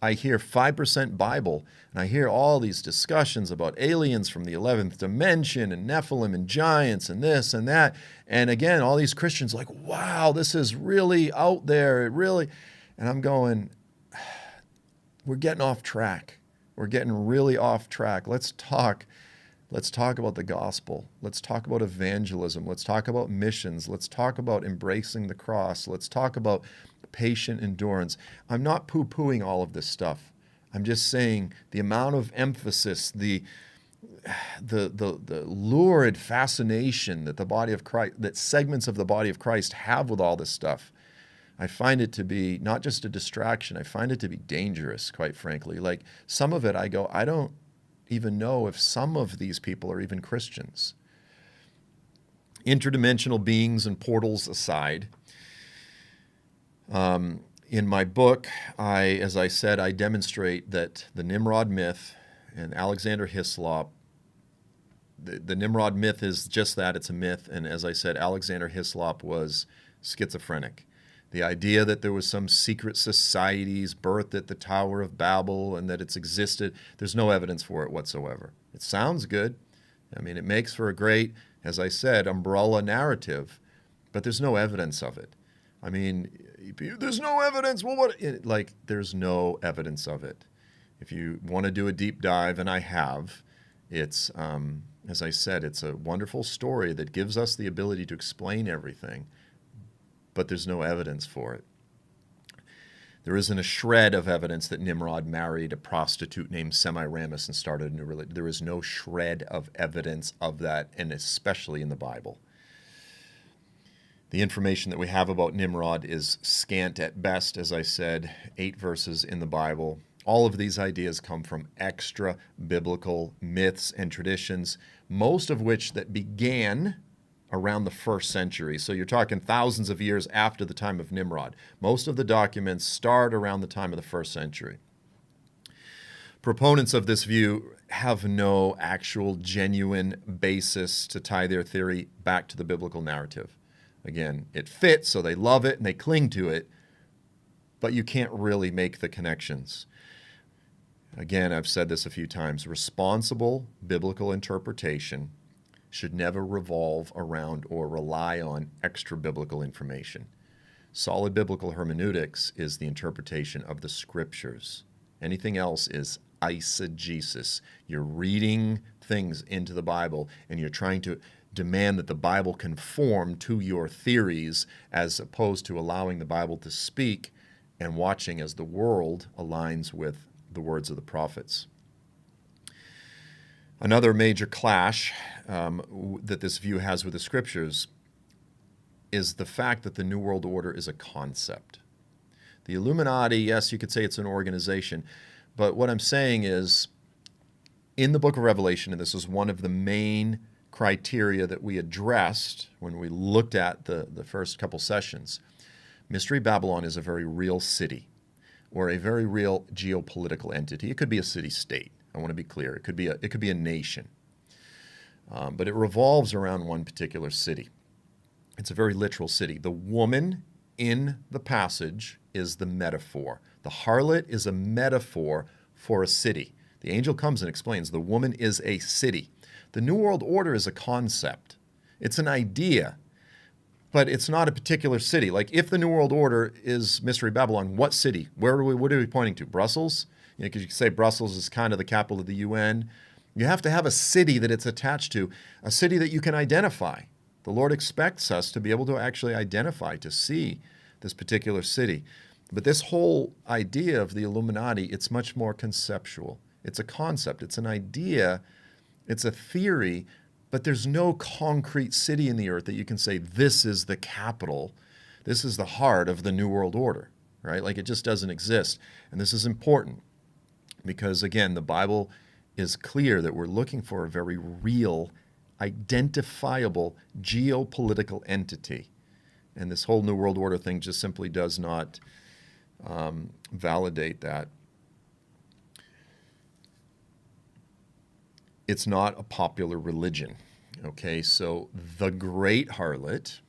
I hear 5% Bible, and I hear all these discussions about aliens from the 11th dimension and Nephilim and giants and this and that. And again, all these Christians like, wow, this is really out there. And I'm going, we're getting off track. We're getting really off track. Let's talk about the gospel. Let's talk about evangelism. Let's talk about missions. Let's talk about embracing the cross. Let's talk about patient endurance. I'm not poo-pooing all of this stuff. I'm just saying the amount of emphasis, the lurid fascination that the body of Christ, that segments of the body of Christ have with all this stuff, I find it to be not just a distraction. I find it to be dangerous, quite frankly. Like some of it, I go, I don't even know if some of these people are even Christians. Interdimensional beings and portals aside, in my book, as I said, I demonstrate that the Nimrod myth and Alexander Hislop, the Nimrod myth is just that, it's a myth. And as I said, Alexander Hislop was schizophrenic. The idea that there was some secret societies birthed at the Tower of Babel and that it's existed, there's no evidence for it whatsoever. It sounds good. I mean, it makes for a great, as I said, umbrella narrative, but there's no evidence of it. I mean, there's no evidence. Well, there's no evidence of it. If you want to do a deep dive, and I have, it's, as I said, it's a wonderful story that gives us the ability to explain everything, but there's no evidence for it. There isn't a shred of evidence that Nimrod married a prostitute named Semiramis and started a new religion. There is no shred of evidence of that, and especially in the Bible. The information that we have about Nimrod is scant at best, as I said, 8 verses in the Bible. All of these ideas come from extra-biblical myths and traditions, most of which that began around the 1st century. So you're talking thousands of years after the time of Nimrod. Most of the documents start around the time of the 1st century. Proponents of this view have no actual genuine basis to tie their theory back to the biblical narrative. Again, it fits, so they love it and they cling to it, but you can't really make the connections. Again, I've said this a few times, responsible biblical interpretation should never revolve around or rely on extra biblical information. Solid biblical hermeneutics is the interpretation of the scriptures. Anything else is eisegesis. You're reading things into the Bible and you're trying to demand that the Bible conform to your theories as opposed to allowing the Bible to speak and watching as the world aligns with the words of the prophets. Another major clash that this view has with the scriptures is the fact that the New World Order is a concept. The Illuminati, yes, you could say it's an organization, but what I'm saying is, in the book of Revelation, and this is one of the main criteria that we addressed when we looked at the first couple sessions, Mystery Babylon is a very real city or a very real geopolitical entity. It could be a city-state. I want to be clear. It could be a nation. But it revolves around one particular city. It's a very literal city. The woman in the passage is the metaphor. The harlot is a metaphor for a city. The angel comes and explains the woman is a city. The New World Order is a concept. It's an idea, but it's not a particular city. Like if the New World Order is Mystery Babylon, what city? What are we pointing to? Brussels? Because you could say Brussels is kind of the capital of the UN. You have to have a city that it's attached to, a city that you can identify. The Lord expects us to be able to actually identify, to see this particular city. But this whole idea of the Illuminati, it's much more conceptual. It's a concept. It's an idea. It's a theory. But there's no concrete city in the earth that you can say, this is the capital. This is the heart of the New World Order, right? Like it just doesn't exist. And this is important because, again, the Bible is clear that we're looking for a very real, identifiable geopolitical entity. And this whole New World Order thing just simply does not validate that. It's not a popular religion. Okay, so the great harlot,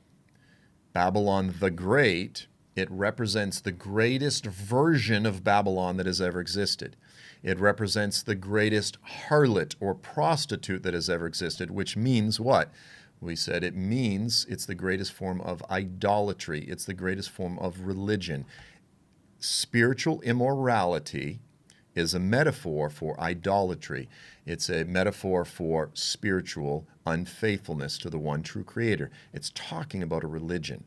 Babylon the Great, it represents the greatest version of Babylon that has ever existed. It represents the greatest harlot or prostitute that has ever existed, which means what? We said it means it's the greatest form of idolatry. It's the greatest form of religion. Spiritual immorality is a metaphor for idolatry. It's a metaphor for spiritual unfaithfulness to the one true creator. It's talking about a religion.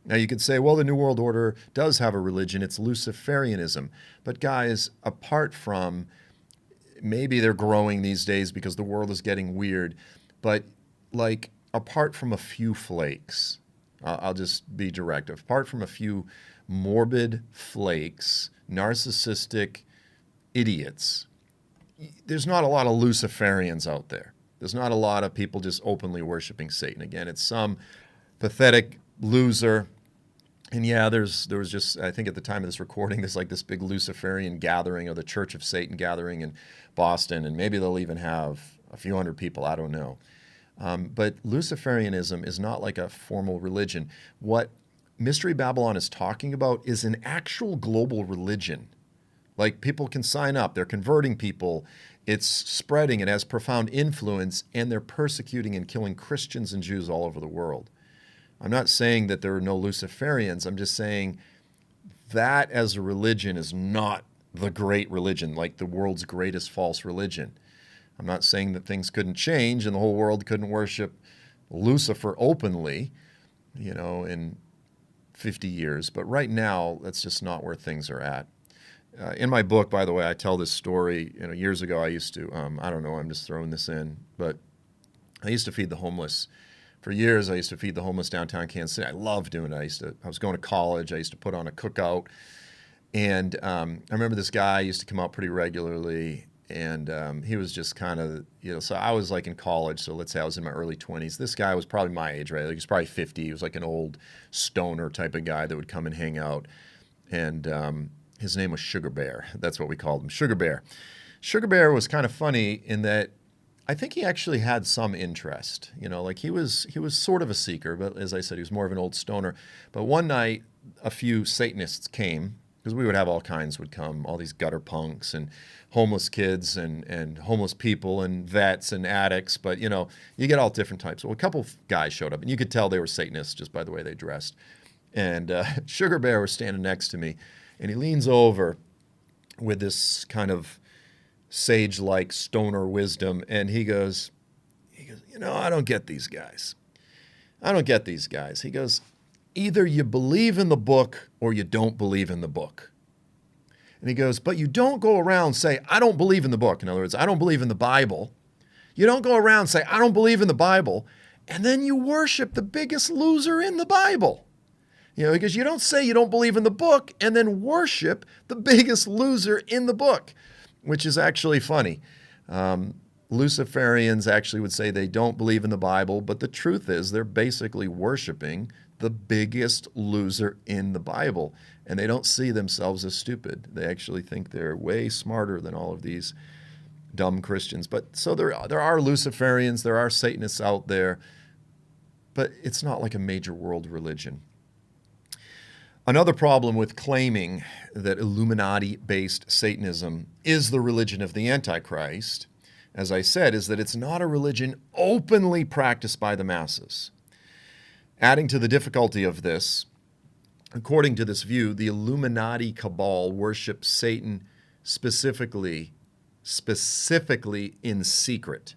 Now you could say, well, the New World Order does have a religion. It's Luciferianism. But guys, apart from, maybe they're growing these days because the world is getting weird, but like apart from a few flakes, I'll just be direct, apart from a few morbid flakes, narcissistic idiots, there's not a lot of Luciferians out there. There's not a lot of people just openly worshiping Satan. Again, it's some pathetic loser. And yeah, there was just, I think at the time of this recording, there's like this big Luciferian gathering or the Church of Satan gathering in Boston, and maybe they'll even have a few hundred people, I don't know. But Luciferianism is not like a formal religion. What Mystery Babylon is talking about is an actual global religion. Like people can sign up, they're converting people, it's spreading, it has profound influence, and they're persecuting and killing Christians and Jews all over the world. I'm not saying that there are no Luciferians, I'm just saying that as a religion is not the great religion, like the world's greatest false religion. I'm not saying that things couldn't change and the whole world couldn't worship Lucifer openly, in 50 years, but right now, that's just not where things are at. In my book, by the way, I tell this story. Years ago, I used to, I don't know, I'm just throwing this in, but I used to feed the homeless. For years, I used to feed the homeless downtown Kansas City. I loved doing it. I was going to college. I used to put on a cookout. And I remember this guy used to come out pretty regularly, and he was just kind of, so I was like in college, so let's say I was in my early 20s. This guy was probably my age, right? Like he was probably 50. He was like an old stoner type of guy that would come and hang out. And his name was Sugar Bear. That's what we called him, Sugar Bear. Sugar Bear was kind of funny in that I think he actually had some interest. Like he was sort of a seeker, but as I said, he was more of an old stoner. But one night, a few Satanists came, because we would have all kinds would come, all these gutter punks and homeless kids and homeless people and vets and addicts. But, you get all different types. Well, a couple of guys showed up, and you could tell they were Satanists just by the way they dressed. And Sugar Bear was standing next to me, and he leans over with this kind of sage-like stoner wisdom, and he goes, I don't get these guys. I don't get these guys. He goes, either you believe in the book or you don't believe in the book. And he goes, but you don't go around say, I don't believe in the book. In other words, I don't believe in the Bible. You don't go around say, I don't believe in the Bible, and then you worship the biggest loser in the Bible. Because you don't say you don't believe in the book and then worship the biggest loser in the book, which is actually funny. Luciferians actually would say they don't believe in the Bible, but the truth is they're basically worshiping the biggest loser in the Bible, and they don't see themselves as stupid. They actually think they're way smarter than all of these dumb Christians. But so there are Luciferians, there are Satanists out there, but it's not like a major world religion. Another problem with claiming that Illuminati-based Satanism is the religion of the Antichrist, as I said, is that it's not a religion openly practiced by the masses. Adding to the difficulty of this, according to this view, the Illuminati cabal worships Satan specifically in secret.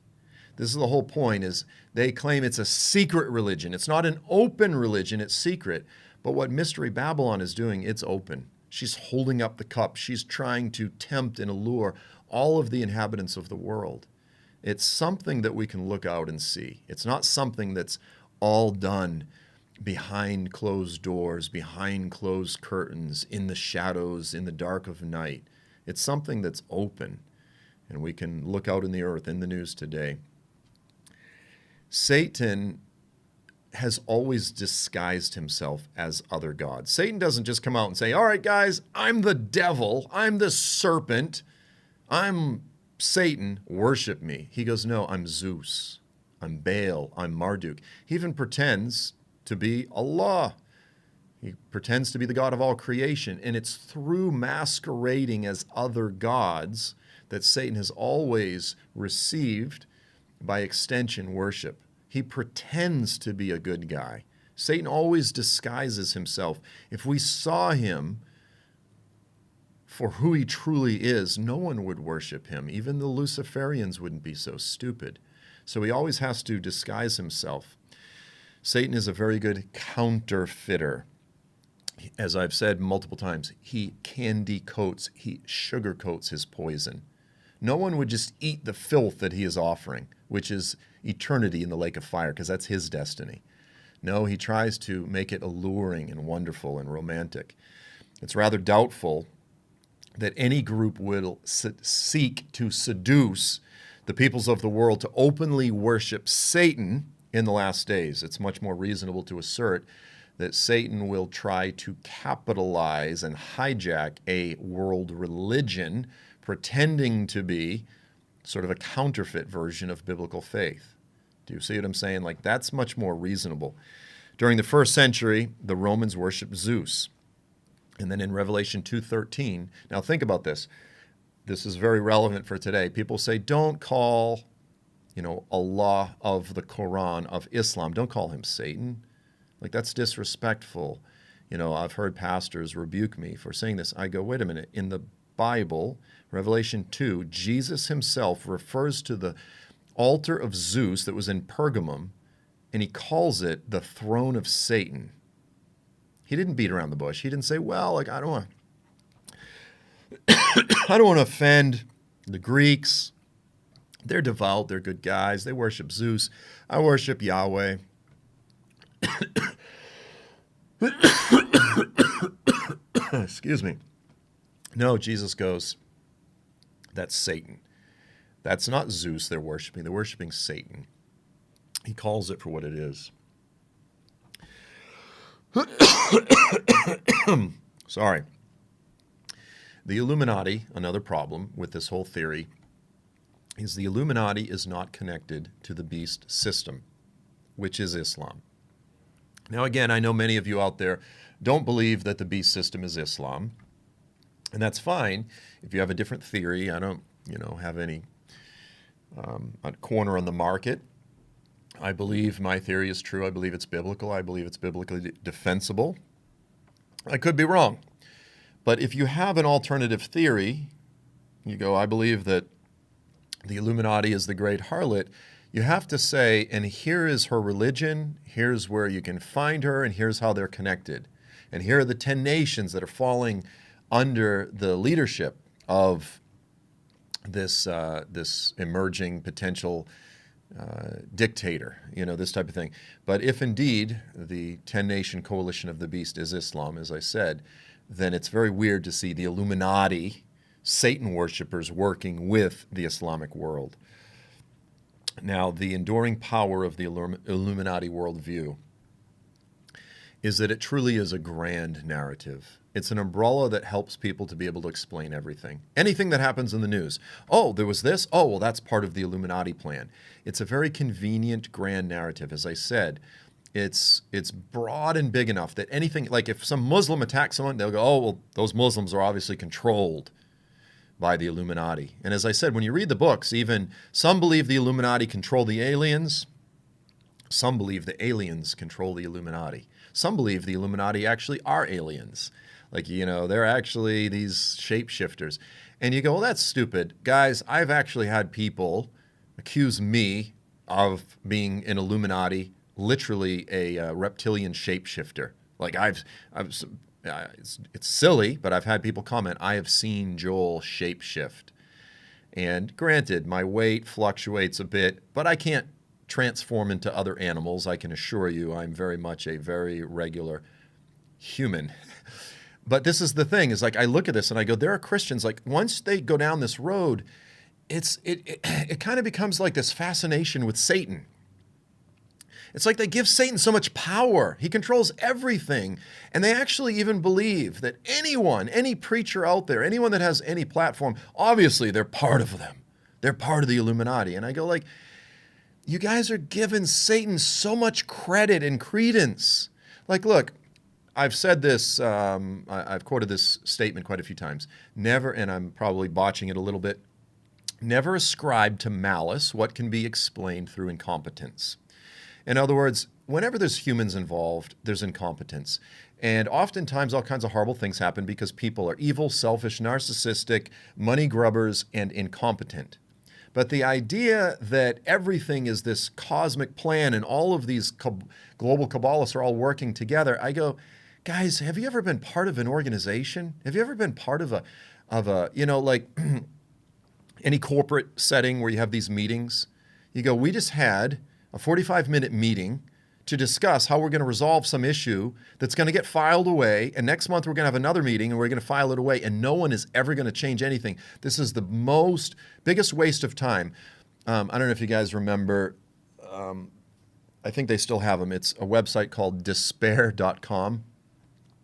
This is the whole point, is they claim it's a secret religion. It's not an open religion, it's secret. But what Mystery Babylon is doing, it's open. She's holding up the cup. She's trying to tempt and allure all of the inhabitants of the world. It's something that we can look out and see. It's not something that's all done behind closed doors, behind closed curtains, in the shadows, in the dark of night. It's something that's open, and we can look out in the earth, in the news today. Satan has always disguised himself as other gods. Satan doesn't just come out and say, all right, guys, I'm the devil, I'm the serpent, I'm Satan, worship me. He goes, no, I'm Zeus, I'm Baal, I'm Marduk. He even pretends to be Allah. He pretends to be the God of all creation, and it's through masquerading as other gods that Satan has always received, by extension, worship. He pretends to be a good guy. Satan always disguises himself. If we saw him for who he truly is, no one would worship him. Even the Luciferians wouldn't be so stupid. So he always has to disguise himself. Satan is a very good counterfeiter. As I've said multiple times, he candy coats, he sugar coats his poison. No one would just eat the filth that he is offering, which is eternity in the lake of fire, because that's his destiny. No, he tries to make it alluring and wonderful and romantic. It's rather doubtful that any group will seek to seduce the peoples of the world to openly worship Satan in the last days. It's much more reasonable to assert that Satan will try to capitalize and hijack a world religion, pretending to be sort of a counterfeit version of biblical faith. Do you see what I'm saying? Like, that's much more reasonable. During the first century, the Romans worshiped Zeus. And then in Revelation 2:13, now think about this. This is very relevant for today. People say, don't call, Allah of the Quran, of Islam, don't call him Satan. Like, that's disrespectful. I've heard pastors rebuke me for saying this. I go, wait a minute. In the Bible, Revelation 2, Jesus himself refers to the altar of Zeus that was in Pergamum, and he calls it the throne of Satan. He didn't beat around the bush. He didn't say, well, I don't want to offend the Greeks. They're devout. They're good guys. They worship Zeus. I worship Yahweh. Excuse me. No, Jesus goes, that's Satan. That's not Zeus they're worshiping. They're worshiping Satan. He calls it for what it is. Sorry. The Illuminati, another problem with this whole theory, is the Illuminati is not connected to the beast system, which is Islam. Now, again, I know many of you out there don't believe that the beast system is Islam, and that's fine. If you have a different theory, I don't, have any corner on the market. I believe my theory is true. I believe it's biblical. I believe it's biblically defensible. I could be wrong. But if you have an alternative theory, you go, I believe that the Illuminati is the great harlot, you have to say, and here is her religion, here's where you can find her, and here's how they're connected. And here are the 10 nations that are falling under the leadership of this emerging potential dictator, this type of thing. But if indeed the 10-nation coalition of the beast is Islam, as I said, then it's very weird to see the Illuminati, Satan worshippers, working with the Islamic world. Now, the enduring power of the Illuminati worldview is that it truly is a grand narrative. It's an umbrella that helps people to be able to explain everything. Anything that happens in the news. Oh, there was this? Oh, well, that's part of the Illuminati plan. It's a very convenient grand narrative. As I said, it's broad and big enough that anything, like if some Muslim attacks someone, they'll go, oh, well, those Muslims are obviously controlled by the Illuminati. And as I said, when you read the books, even some believe the Illuminati control the aliens. Some believe the aliens control the Illuminati. Some believe the Illuminati actually are aliens. Like, they're actually these shapeshifters. And you go, well, that's stupid. Guys, I've actually had people accuse me of being an Illuminati, literally a reptilian shapeshifter. Like, it's silly, but I've had people comment, I have seen Joel shapeshift. And granted, my weight fluctuates a bit, but I can't transform into other animals. I can assure you I'm very much a very regular human. But this is the thing, is like I look at this and I go, there are Christians, like once they go down this road, it kind of becomes like this fascination with Satan. It's like they give Satan so much power. He controls everything. And they actually even believe that anyone, any preacher out there, anyone that has any platform, obviously they're part of them. They're part of the Illuminati. And I go like, you guys are giving Satan so much credit and credence. Like, look, I've said this, I've quoted this statement quite a few times. Never, and I'm probably botching it a little bit, never ascribe to malice what can be explained through incompetence. In other words, whenever there's humans involved, there's incompetence. And oftentimes all kinds of horrible things happen because people are evil, selfish, narcissistic, money grubbers, and incompetent. But the idea that everything is this cosmic plan and all of these global Kabbalists are all working together, I go, guys, have you ever been part of an organization? Have you ever been part of like any corporate setting where you have these meetings? You go, we just had a 45-minute meeting to discuss how we're going to resolve some issue that's going to get filed away, and next month we're going to have another meeting and we're going to file it away, and no one is ever going to change anything. This is the biggest waste of time. I don't know if you guys remember, I think they still have them. It's a website called despair.com,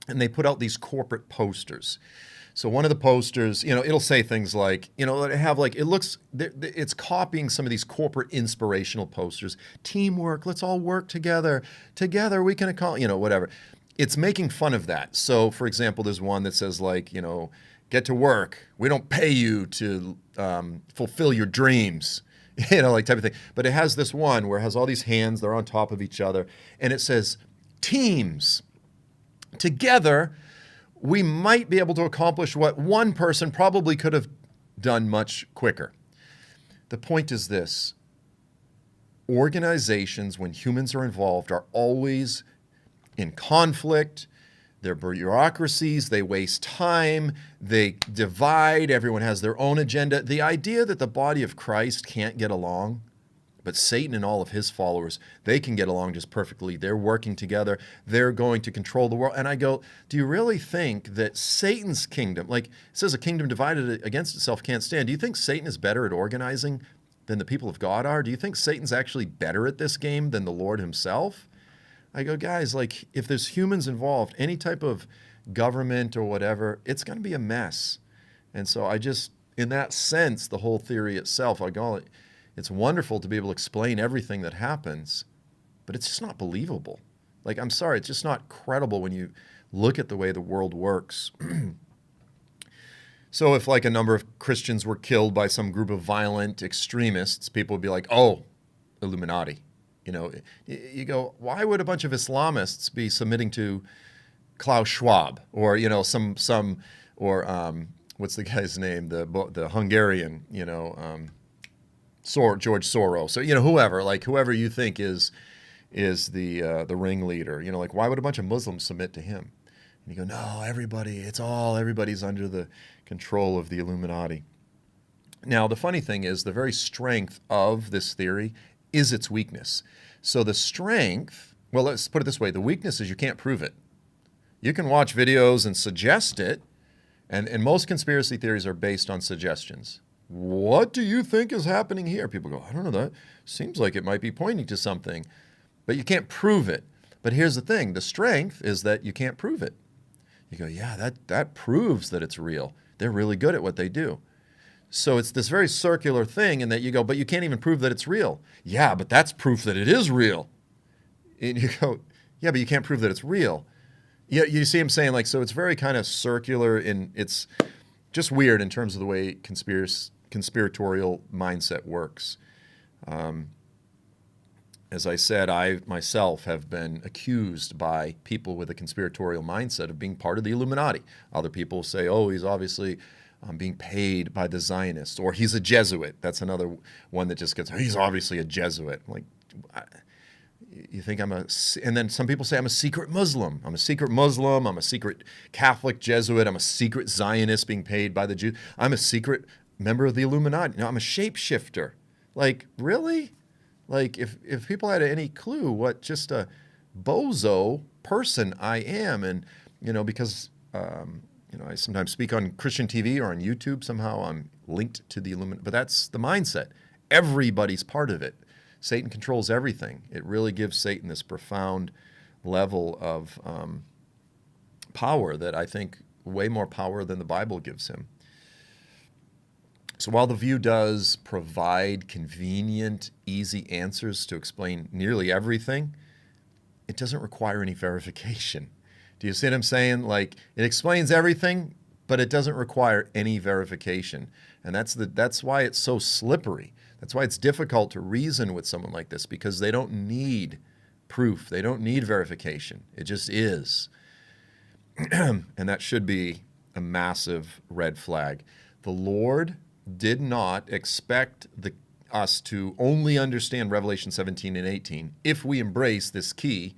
and they put out these corporate posters. So one of the posters, it'll say things like, it's copying some of these corporate inspirational posters. Teamwork, let's all work together. Together we can accomplish, whatever. It's making fun of that. So, for example, there's one that says like, get to work. We don't pay you to fulfill your dreams, like type of thing. But it has this one where it has all these hands, they're on top of each other, and it says, teams, together, we might be able to accomplish what one person probably could have done much quicker. The point is this: organizations, when humans are involved, are always in conflict. They're bureaucracies, they waste time, they divide, everyone has their own agenda. The idea that the body of Christ can't get along, but Satan and all of his followers, they can get along just perfectly. They're working together. They're going to control the world. And I go, do you really think that Satan's kingdom, like it says a kingdom divided against itself can't stand. Do you think Satan is better at organizing than the people of God are? Do you think Satan's actually better at this game than the Lord himself? I go, guys, like if there's humans involved, any type of government or whatever, it's going to be a mess. And so in that sense, the whole theory itself, it's wonderful to be able to explain everything that happens, but it's just not believable. Like, I'm sorry, it's just not credible when you look at the way the world works. So if like a number of Christians were killed by some group of violent extremists, people would be like, oh, Illuminati. You know, you go, why would a bunch of Islamists be submitting to Klaus Schwab or, you know, what's the guy's name? The Hungarian, you know, George Soros. So, you know, whoever you think is the ringleader, you know, like, why would a bunch of Muslims submit to him? And you go, no, everybody's under the control of the Illuminati. Now, the funny thing is the very strength of this theory is its weakness. So the strength, well, let's put it this way. The weakness is you can't prove it. You can watch videos and suggest it, and most conspiracy theories are based on suggestions. What do you think is happening here? People go, I don't know, that seems like it might be pointing to something, but you can't prove it. But here's the thing. The strength is that you can't prove it. You go, yeah, that proves that it's real. They're really good at what they do. So it's this very circular thing in that you go, but you can't even prove that it's real. Yeah, but that's proof that it is real. And you go, yeah, but you can't prove that it's real. Yeah, you see him saying, like, so it's very kind of circular, and it's just weird in terms of the way conspiratorial mindset works. As I said, I myself have been accused by people with a conspiratorial mindset of being part of the Illuminati. Other people say, oh, he's obviously being paid by the Zionists, or he's a Jesuit. That's another one that just gets, he's obviously a Jesuit. I'm like, you think and then some people say I'm a secret Muslim. I'm a secret Muslim. I'm a secret Catholic Jesuit. I'm a secret Zionist being paid by the Jews. I'm a secret member of the Illuminati. No, I'm a shapeshifter. Like, really? Like, if people had any clue what just a bozo person I am, and, you know, because, you know, I sometimes speak on Christian TV or on YouTube, somehow I'm linked to the Illuminati, but that's the mindset. Everybody's part of it. Satan controls everything. It really gives Satan this profound level of power that I think way more power than the Bible gives him. So while The View does provide convenient, easy answers to explain nearly everything, it doesn't require any verification. Do you see what I'm saying? Like, it explains everything, but it doesn't require any verification. And that's why it's so slippery. That's why it's difficult to reason with someone like this, because they don't need proof. They don't need verification. It just is. And that should be a massive red flag. The Lord did not expect us to only understand Revelation 17 and 18 if we embrace this key,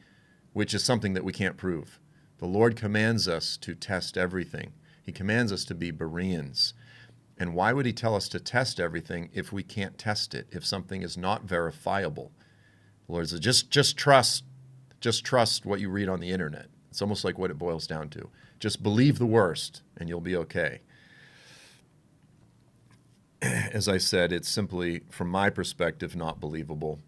which is something that we can't prove. The Lord commands us to test everything. He commands us to be Bereans. And why would he tell us to test everything if we can't test it, if something is not verifiable? The Lord says, just trust what you read on the internet. It's almost like what it boils down to. Just believe the worst, and you'll be okay. As I said, it's simply, from my perspective, not believable.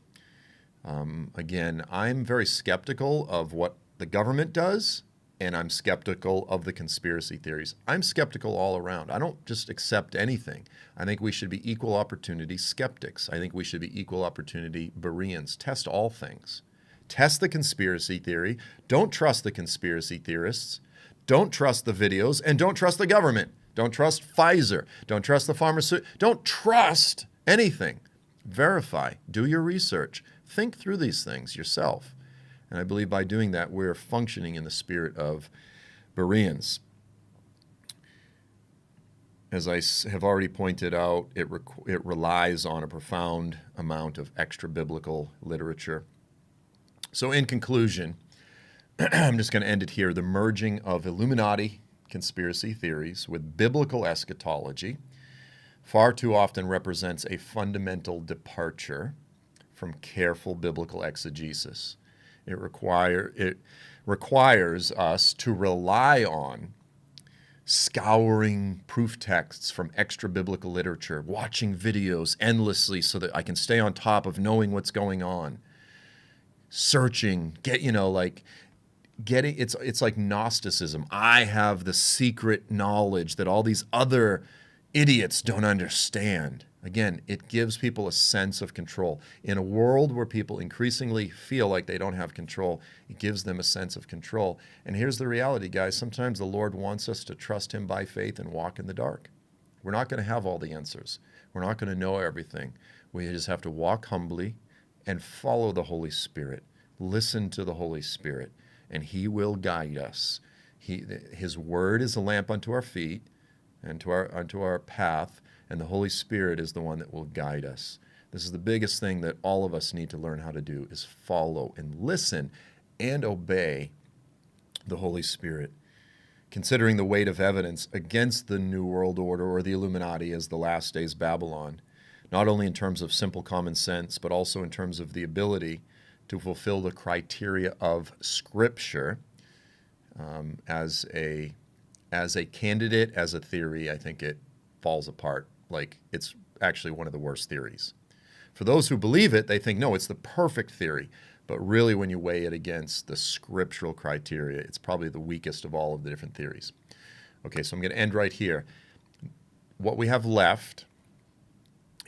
Again, I'm very skeptical of what the government does, and I'm skeptical of the conspiracy theories. I'm skeptical all around. I don't just accept anything. I think we should be equal opportunity skeptics. I think we should be equal opportunity Bereans. Test all things. Test the conspiracy theory. Don't trust the conspiracy theorists. Don't trust the videos, and don't trust the government. Don't trust Pfizer. Don't trust the pharmaceutical. Don't trust anything. Verify. Do your research. Think through these things yourself. And I believe by doing that, we're functioning in the spirit of Bereans. As I have already pointed out, it relies on a profound amount of extra-biblical literature. So in conclusion, I'm just going to end it here. The merging of Illuminati conspiracy theories with biblical eschatology far too often represents a fundamental departure from careful biblical exegesis. It requires us to rely on scouring proof texts from extra-biblical literature, watching videos endlessly so that I can stay on top of knowing what's going on, searching, it's like Gnosticism. I have the secret knowledge that all these other Idiots don't understand. Again, it gives people a sense of control. In a world where people increasingly feel like they don't have control, it gives them a sense of control. And here's the reality, guys. Sometimes the Lord wants us to trust him by faith and walk in the dark. We're not going to have all the answers. We're not going to know everything. We just have to walk humbly and follow the Holy Spirit. Listen to the Holy Spirit, and he will guide us. His word is a lamp unto our feet and unto our path, and the Holy Spirit is the one that will guide us. This is the biggest thing that all of us need to learn how to do, is follow and listen and obey the Holy Spirit. Considering the weight of evidence against the New World Order or the Illuminati as the last days Babylon, not only in terms of simple common sense, but also in terms of the ability to fulfill the criteria of Scripture as a candidate, as a theory, I think it falls apart. Like, it's actually one of the worst theories. For those who believe it, they think, no, it's the perfect theory. But really, when you weigh it against the scriptural criteria, it's probably the weakest of all of the different theories. Okay, so I'm going to end right here. What we have left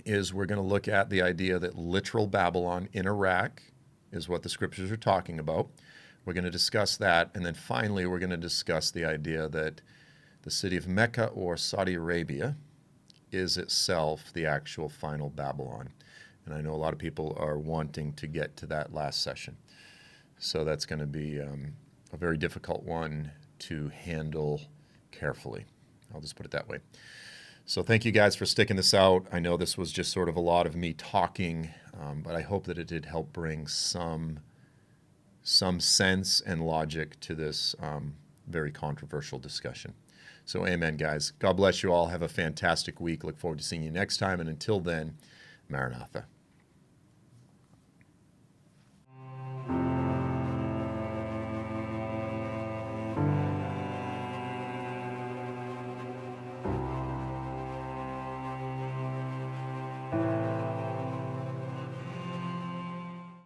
is we're going to look at the idea that literal Babylon in Iraq is what the scriptures are talking about. We're going to discuss that. And then finally, we're going to discuss the idea that the city of Mecca or Saudi Arabia is itself the actual final Babylon. And I know a lot of people are wanting to get to that last session. So that's going to be a very difficult one to handle carefully. I'll just put it that way. So thank you guys for sticking this out. I know this was just sort of a lot of me talking, but I hope that it did help bring some sense and logic to this very controversial discussion. So amen, guys. God bless you all. Have a fantastic week. Look forward to seeing you next time. And until then, Maranatha.